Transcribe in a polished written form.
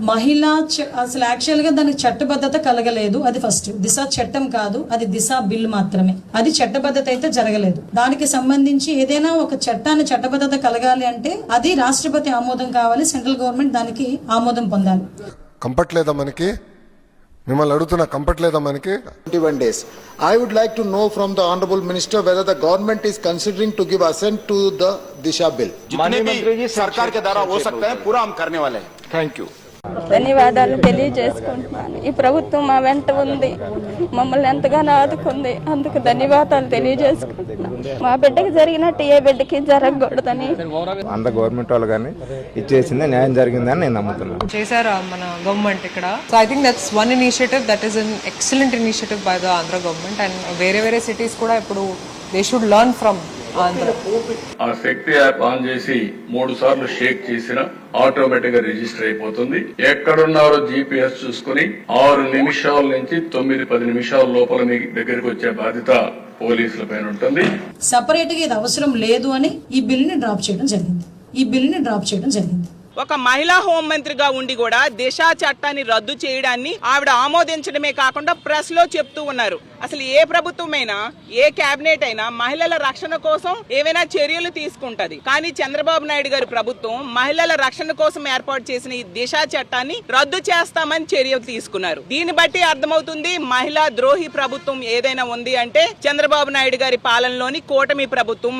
మహిళ అసలు యాక్చువల్గా దానికి చట్టబద్ధత కలగలేదు. అది ఫస్ట్. దిశ చట్టం కాదు, అది దిశ బిల్ మాత్రమే. అది చట్టబద్ధత అయితే జరగలేదు. దానికి సంబంధించి ఏదైనా ఒక చట్టాన్ని చట్టబద్ధత కలగాలి అంటే అది రాష్ట్రపతి ఆమోదం కావాలి. సెంట్రల్ గవర్నమెంట్ దానికి ఆమోదం పొందాలి. కంపట్లేదా మనకి? మిమ్మల్ని అడుగుతున్నా, కంపట్లేదా మనకి? 21 days. I would like to know from the honorable minister whether the government is considering to give assent to the Disha bill. जितने भी सरकार के द्वारा हो सकता है पूरा हम करने वाले हैं. Thank you. ధన్యవాదాలు తెలియజేసుకుంటున్నాను. ఈ ప్రభుత్వం మా వెంట ఉంది, మమ్మల్ని ఎంతగానో ఆదుకుంది. అందుకు ధన్యవాదాలు తెలియజేసుకుంటున్నాను. మా బిడ్డకి జరిగినట్టు ఏ బిడ్డకి జరగకూడదని అందరు గవర్నమెంట్ వాళ్ళు కానీ ఇచ్చేసిందే న్యాయం జరిగిందని నేను నమ్ముతున్నాను. చేశారు మన గవర్నమెంట్ ఇక్కడ. So I think that's one initiative, that is an excellent initiative by the Andhra government. And వేరే సిటీస్ కూడా ఇప్పుడు they should learn from Andhra. ఆ శక్తి యాప్ ఆన్ చేసి 3 సార్లు షేక్ చేసిన ఆటోమేటిక్ గా రిజిస్టర్ అయిపోతుంది. ఎక్కడున్నారో GPS చూసుకుని 6 నిమిషాల నుంచి 9-10 నిమిషాల లోపల మీ దగ్గరికి వచ్చే బాధ్యత పోలీసుల పైన ఉంటుంది. సపరేట్ గా ఇది అవసరం లేదు అని ఈ బిల్లుని డ్రాప్ చేయడం జరిగింది. ఒక మహిళా హోంమంత్రిగా ఉండి కూడా దిశా చట్టాన్ని రద్దు చేయడాన్ని ఆవిడ ఆమోదించడమే కాకుండా ప్రెస్ లో చెప్తూ ఉన్నారు. అసలు ఏ ప్రభుత్వమైనా, ఏ కేబినెట్ అయినా మహిళల రక్షణ కోసం ఏవైనా చర్యలు తీసుకుంటది. కానీ చంద్రబాబు నాయుడు గారి ప్రభుత్వం మహిళల రక్షణ కోసం ఏర్పాటు చేసిన ఈ దిశా చట్టాన్ని రద్దు చేస్తామని చర్యలు తీసుకున్నారు. దీన్ని బట్టి అర్థమవుతుంది మహిళా ద్రోహి ప్రభుత్వం ఏదైనా ఉంది అంటే చంద్రబాబు నాయుడు గారి పాలనలోని కూటమి ప్రభుత్వం అని.